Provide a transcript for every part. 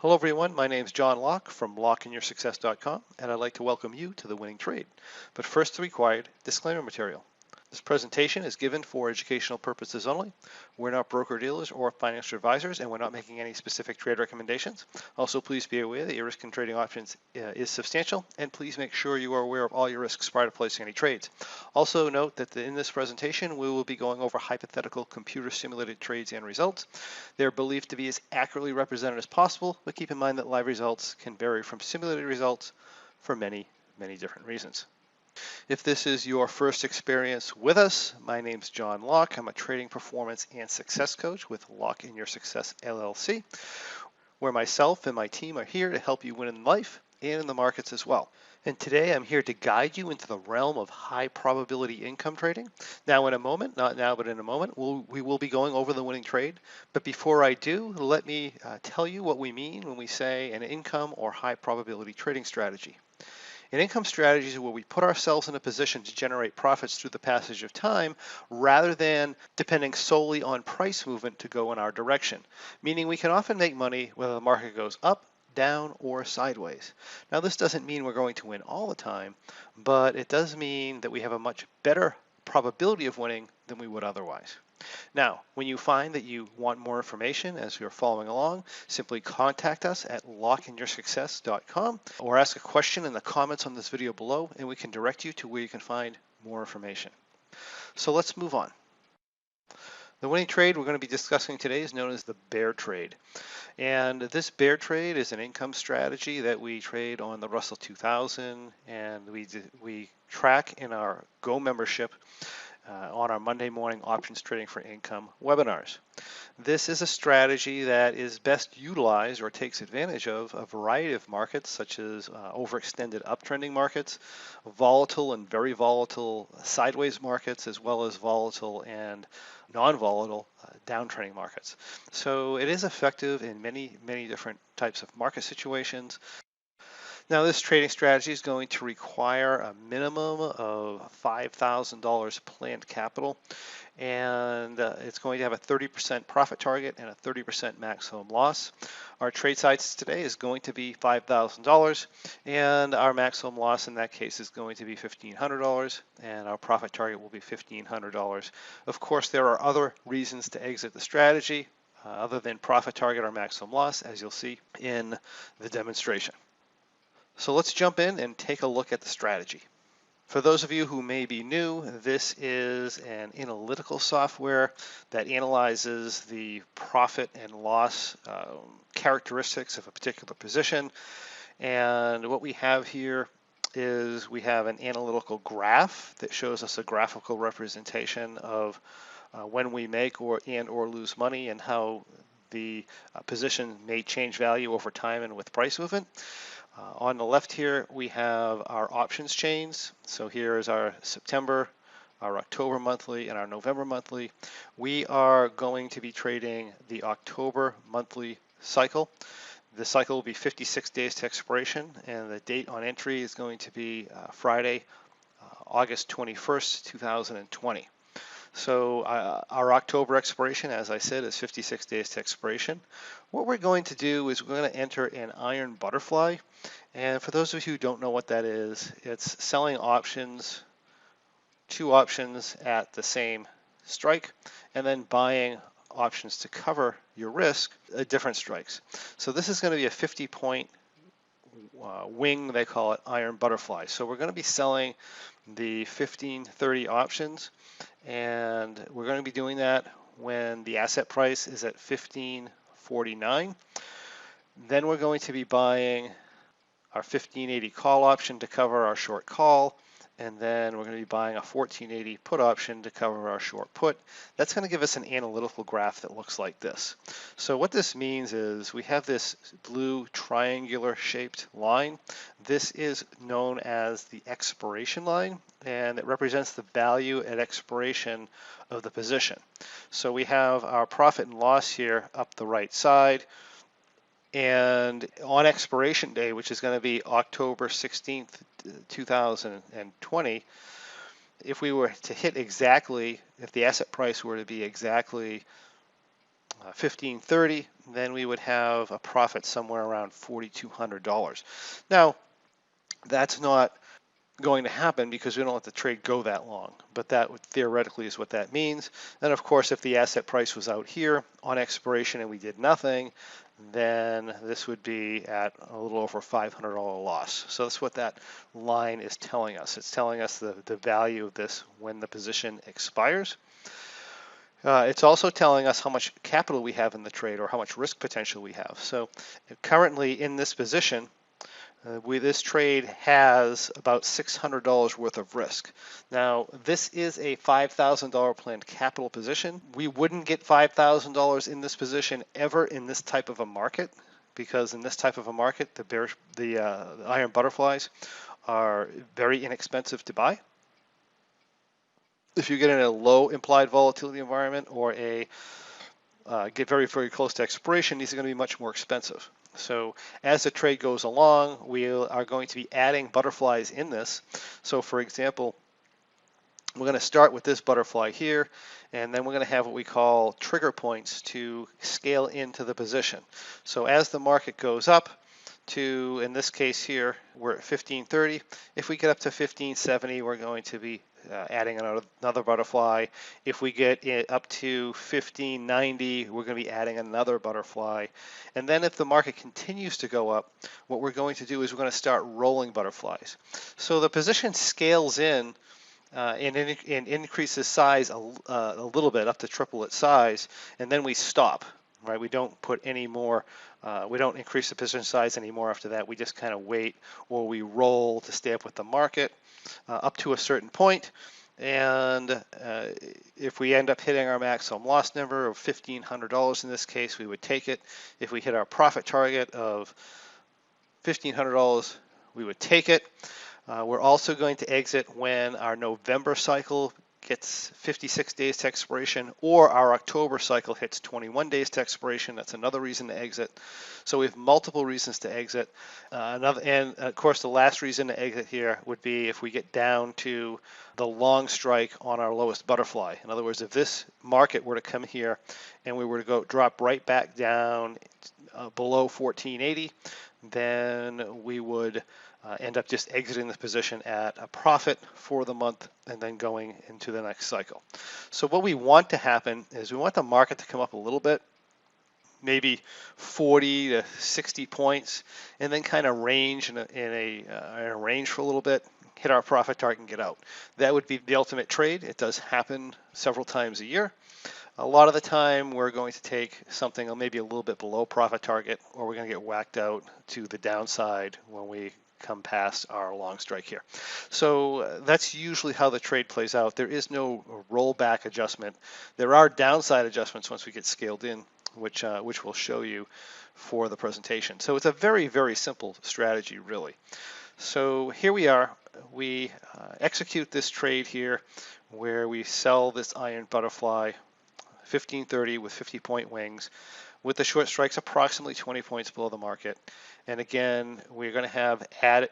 Hello everyone, my name is John Locke from lockeinyoursuccess.com and I'd like to welcome you to the winning trade. But first the required disclaimer material. This presentation is given for educational purposes only. We're not broker dealers or financial advisors and we're not making any specific trade recommendations. Also please be aware that your risk in trading options is substantial and please make sure you are aware of all your risks prior to placing any trades. Also note that in this presentation we will be going over hypothetical computer simulated trades and results. They're believed to be as accurately represented as possible, but keep in mind that live results can vary from simulated results for many different reasons. If this is your first experience with us, my name's John Locke. I'm a trading performance and success coach with Lock in Your Success LLC, where myself and my team are here to help you win in life and in the markets as well. And today I'm here to guide you into the realm of high probability income trading. Now in a moment, not now, but in a moment, we will be going over the winning trade. But before I do, let me tell you what we mean when we say an income or high probability trading strategy. An income strategy is where we put ourselves in a position to generate profits through the passage of time rather than depending solely on price movement to go in our direction, meaning we can often make money whether the market goes up, down, or sideways. Now this doesn't mean we're going to win all the time, but it does mean that we have a much better probability of winning than we would otherwise. Now, when you find that you want more information as you're following along, simply contact us at lockeinyoursuccess.com or ask a question in the comments on this video below and we can direct you to where you can find more information. So let's move on. The winning trade we're going to be discussing today is known as the bear trade. And this bear trade is an income strategy that we trade on the Russell 2000 and we track in our Go membership on our Monday morning options trading for income webinars. This is a strategy that is best utilized or takes advantage of a variety of markets such as overextended uptrending markets, volatile and very volatile sideways markets, as well as volatile and non-volatile downtrending markets. So it is effective in many different types of market situations. Now this trading strategy is going to require a minimum of $5,000 planned capital, and it's going to have a 30% profit target and a 30% maximum loss. Our trade size today is going to be $5,000, and our maximum loss in that case is going to be $1,500, and our profit target will be $1,500. Of course, there are other reasons to exit the strategy other than profit target or maximum loss, as you'll see in the demonstration. So let's jump in and take a look at the strategy. For those of you who may be new, this is an analytical software that analyzes the profit and loss characteristics of a particular position. And what we have here is we have an analytical graph that shows us a graphical representation of when we make or lose money and how the position may change value over time and with price movement. On the left here, we have our options chains. So here is our September, our October monthly, and our November monthly. We are going to be trading the October monthly cycle. The cycle will be 56 days to expiration, and the date on entry is going to be Friday, August 21st, 2020. So our October expiration, as I said, is 56 days to expiration. What we're going to do is we're going to enter an iron butterfly. And for those of you who don't know what that is, it's selling options, two options at the same strike, and then buying options to cover your risk at different strikes. So this is going to be a 50-point wing, they call it iron butterfly. So we're going to be selling the 1530 options, and we're going to be doing that when the asset price is at 1549. Then we're going to be buying our 1580 call option to cover our short call, and then we're going to be buying a 1480 put option to cover our short put. That's going to give us an analytical graph that looks like this. So what this means is we have this blue triangular shaped line. This is known as the expiration line, and it represents the value at expiration of the position. So we have our profit and loss here up the right side. And on expiration day, which is going to be October 16th, 2020, if we were to hit exactly, if the asset price were to be exactly 1530, then we would have a profit somewhere around $4,200. Now, that's not going to happen because we don't let the trade go that long, but that theoretically is what that means. And of course, if the asset price was out here on expiration and we did nothing, then this would be at a little over $500 loss. So that's what that line is telling us. It's telling us the value of this when the position expires. It's also telling us how much capital we have in the trade or how much risk potential we have. So currently in this position, this trade has about $600 worth of risk. Now, this is a $5,000 planned capital position. We wouldn't get $5,000 in this position ever in this type of a market, because in this type of a market, the iron butterflies are very inexpensive to buy. If you get in a low implied volatility environment or get very, very close to expiration, these are going to be much more expensive. So as the trade goes along, we are going to be adding butterflies in this. So for example, we're going to start with this butterfly here, and then we're going to have what we call trigger points to scale into the position. So as the market goes up to, in this case here, we're at 1530. If we get up to 1570, we're going to be adding another butterfly. If we get it up to 1590, we're going to be adding another butterfly. And then if the market continues to go up, what we're going to do is we're going to start rolling butterflies. So the position scales in and increases size a little bit up to triple its size, and then we stop. Right? We don't put any more. We don't increase the position size anymore after that. We just kind of wait, or we roll to stay up with the market up to a certain point. And if we end up hitting our maximum loss number of $1,500 in this case, we would take it. If we hit our profit target of $1,500, we would take it. We're also going to exit when our November cycle gets 56 days to expiration, or our October cycle hits 21 days to expiration. That's another reason to exit. So we have multiple reasons to exit. And of course, the last reason to exit here would be if we get down to the long strike on our lowest butterfly. In other words, if this market were to come here and we were to drop right back down below 1480, then we would end up just exiting this position at a profit for the month and then going into the next cycle. So what we want to happen is we want the market to come up a little bit, maybe 40 to 60 points, and then kind of range in a range for a little bit, hit our profit target and get out. That would be the ultimate trade. It does happen several times a year. A lot of the time we're going to take something maybe a little bit below profit target, or we're going to get whacked out to the downside when we come past our long strike here. So that's usually how the trade plays out. There is no rollback adjustment. There are downside adjustments once we get scaled in, which we'll show you for the presentation. So it's a very, very simple strategy, really. So here we are. We execute this trade here where we sell this iron butterfly 1530 with 50-point wings, with the short strikes approximately 20 points below the market. And again, we're going to have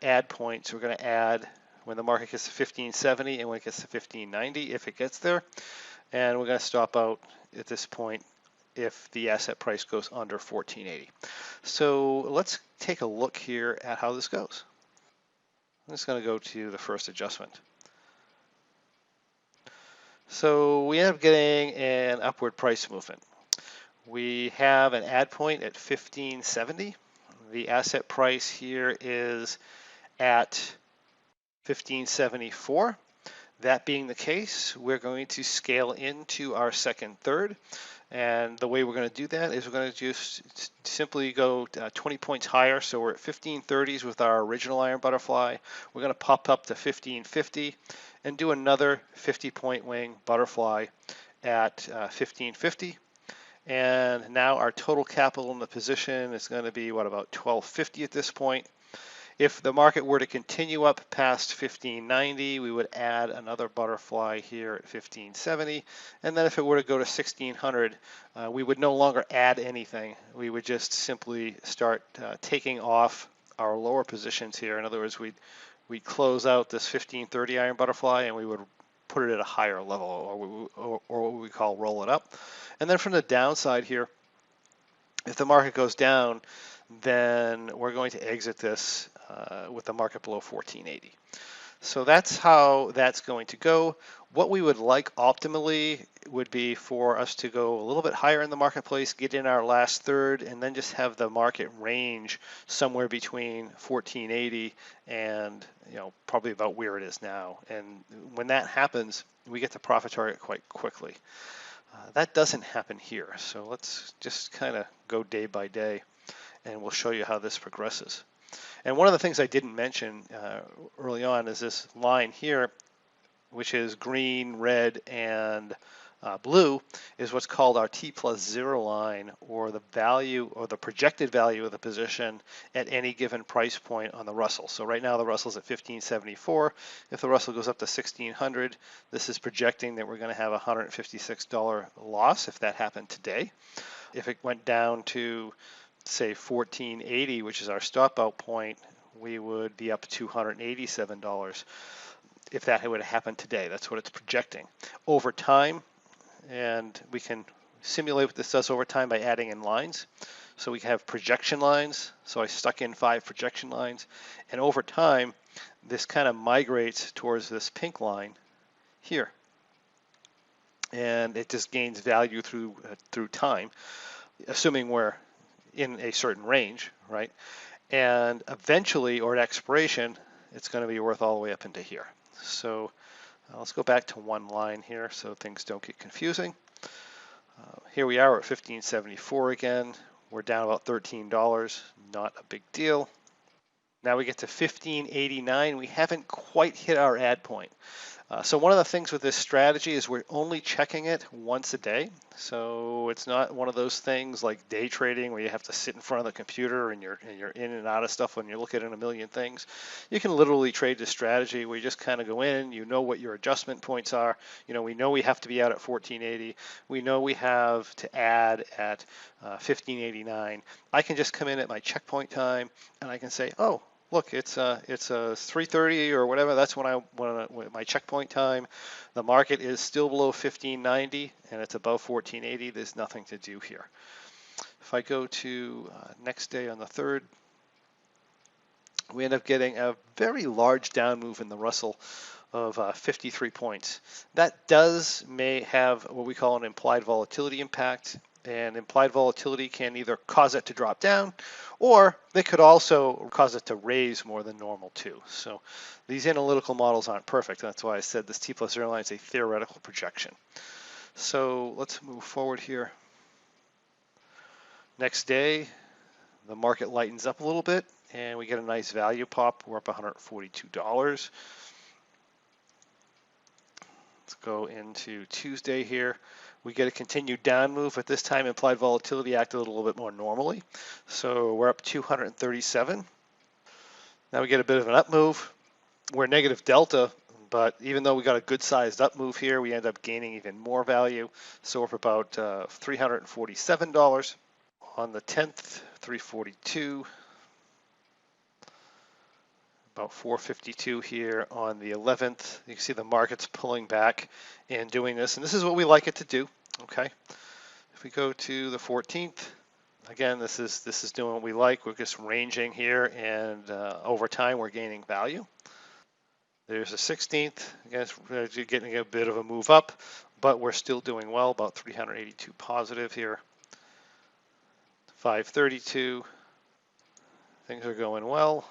add points. We're going to add when the market gets to 1570 and when it gets to 1590 if it gets there. And we're going to stop out at this point if the asset price goes under 1480. So let's take a look here at how this goes. I'm just going to go to the first adjustment. So we end up getting an upward price movement. We have an add point at 1570. The asset price here is at 1574. That being the case, we're going to scale into our second third. And the way we're going to do that is we're going to just simply go 20 points higher. So we're at 1530s with our original iron butterfly. We're going to pop up to 1550 and do another 50-point wing butterfly at 1550. And now our total capital in the position is going to be, what, about 1250 at this point. If the market were to continue up past 1590, we would add another butterfly here at 1570. And then if it were to go to 1600, we would no longer add anything. We would just simply start taking off our lower positions here. In other words, we'd close out this 1530 iron butterfly and we would put it at a higher level, or what we call roll it up. And then from the downside here, If the market goes down, then we're going to exit this with the market below 1480. So that's how that's going to go. What we would like optimally would be for us to go a little bit higher in the marketplace, get in our last third, and then just have the market range somewhere between 1480 and probably about where it is now. And when that happens, we get the profit target quite quickly. That doesn't happen here. So let's just kind of go day by day, and we'll show you how this progresses. And one of the things I didn't mention early on is this line here, which is green, red, and blue, is what's called our T plus 0 line, or the value or the projected value of the position at any given price point on the Russell. So right now the Russell's at 1574. If the Russell goes up to 1600, this is projecting that we're going to have a $156 loss if that happened today. If it went down to say 1480, which is our stop out point, we would be up $287 if that would have happened today. That's what it's projecting. Over time, and we can simulate what this does over time by adding in lines. So we have projection lines. So I stuck in 5 projection lines, and over time, this kind of migrates towards this pink line here, and it just gains value through time, assuming we're in a certain range, right? And eventually, or at expiration, it's going to be worth all the way up into here. So let's go back to one line here so things don't get confusing. Here we are at 1574 again. We're down about $13, not a big deal. Now we get to 1589. We haven't quite hit our add point. So one of the things with this strategy is we're only checking it once a day. So it's not one of those things like day trading where you have to sit in front of the computer and you're in and out of stuff when you're looking at a million things. You can literally trade this strategy where you just kind of go in, you know what your adjustment points are. We know we have to be out at 1480. We know we have to add at 1589. I can just come in at my checkpoint time and I can say, oh, look, it's a 3:30 or whatever. That's when my checkpoint time. The market is still below 1590 and it's above 1480. There's nothing to do here. If I go to next day on the 3rd, we end up getting a very large down move in the Russell of 53 points. That may have what we call an implied volatility impact. And implied volatility can either cause it to drop down, or they could also cause it to raise more than normal too. So these analytical models aren't perfect. That's why I said this T plus 0 line is a theoretical projection. So let's move forward here. Next day, the market lightens up a little bit, and we get a nice value pop. We're up $142. Let's go into Tuesday here. We get a continued down move, but this time implied volatility acted a little bit more normally. So we're up 237. Now we get a bit of an up move. We're negative delta, but even though we got a good sized up move here, we end up gaining even more value. So we're up about $347. On the 10th, 342. About 452 here on the 11th. You can see the market's pulling back and doing this, and this is what we like it to do. Okay, if we go to the 14th, again, this is doing what we like. We're just ranging here, and over time we're gaining value. There's the 16th. Again, you're getting a bit of a move up, but we're still doing well, about 382 positive here. 532. Things are going well.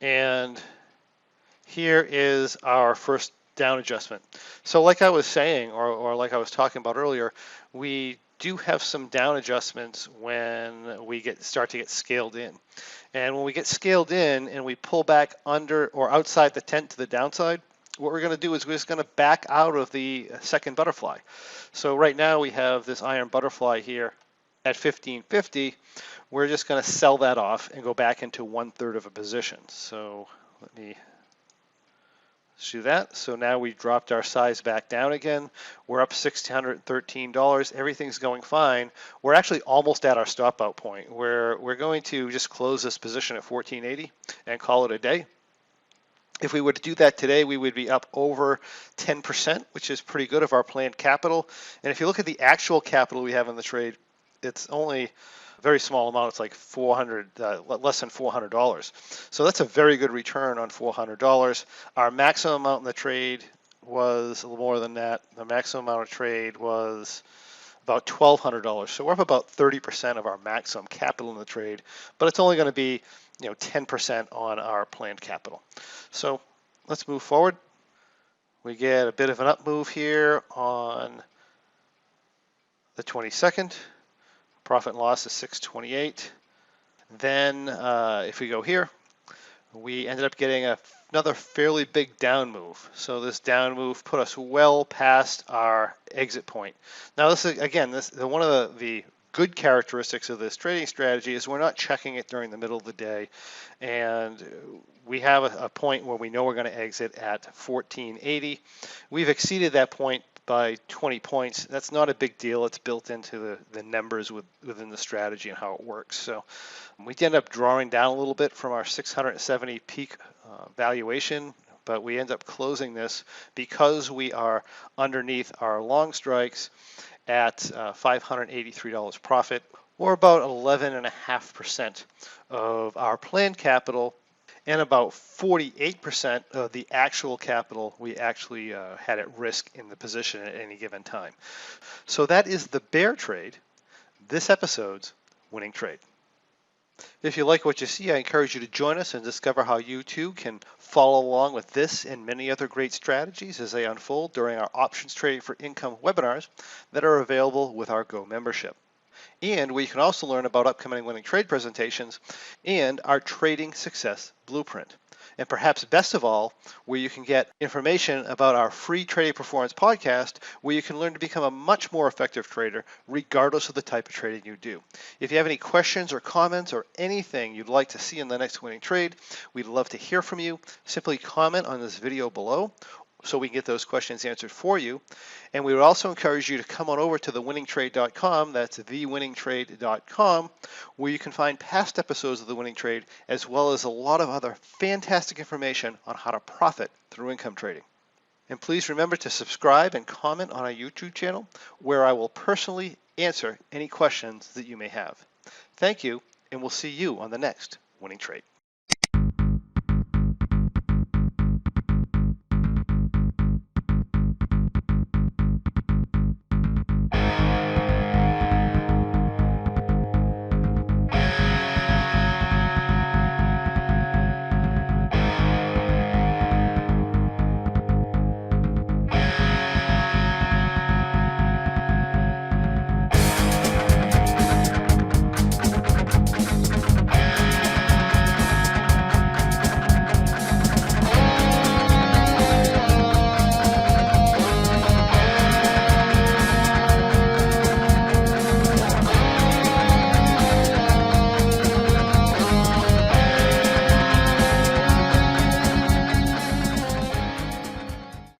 And here is our first down adjustment. So like I was saying, or like I was talking about earlier, we do have some down adjustments when we start to get scaled in. And when we get scaled in and we pull back under or outside the tent to the downside, what we're going to do is we're just going to back out of the second butterfly. So right now we have this iron butterfly here at 1550. We're just going to sell that off and go back into 1/3 of a position. So let me do that. So now we dropped our size back down again. We're up $613. Everything's going fine. We're actually almost at our stop out point where we're going to just close this position at 1480 and call it a day. If we were to do that today, we would be up over 10%, which is pretty good of our planned capital. And if you look at the actual capital we have in the trade, it's only a very small amount. It's like less than $400. So that's a very good return on $400. Our maximum amount in the trade was a little more than that. The maximum amount of trade was about $1,200. So we're up about 30% of our maximum capital in the trade, but it's only going to be 10% on our planned capital. So let's move forward. We get a bit of an up move here on the 22nd. Profit and loss is 628. Then if we go here, we ended up getting another fairly big down move. So this down move put us well past our exit point. Now this is, again, one of the good characteristics of this trading strategy is we're not checking it during the middle of the day, and we have a point where we know we're going to exit at 1480. We've exceeded that point by 20 points. That's not a big deal. It's built into the numbers within the strategy and how it works. So we end up drawing down a little bit from our 670 peak valuation, but we end up closing this because we are underneath our long strikes at $583 profit, or about 11.5% of our planned capital, and about 48% of the actual capital we actually had at risk in the position at any given time. So that is the bear trade, this episode's winning trade. If you like what you see, I encourage you to join us and discover how you too can follow along with this and many other great strategies as they unfold during our Options Trading for Income webinars that are available with our Go membership. And where you can also learn about upcoming winning trade presentations and our trading success blueprint. And perhaps best of all, where you can get information about our free trading performance podcast, where you can learn to become a much more effective trader regardless of the type of trading you do. If you have any questions or comments or anything you'd like to see in the next winning trade, we'd love to hear from you. Simply comment on this video below so we can get those questions answered for you. And we would also encourage you to come on over to thewinningtrade.com, that's thewinningtrade.com, where you can find past episodes of The Winning Trade, as well as a lot of other fantastic information on how to profit through income trading. And please remember to subscribe and comment on our YouTube channel, where I will personally answer any questions that you may have. Thank you, and we'll see you on the next Winning Trade.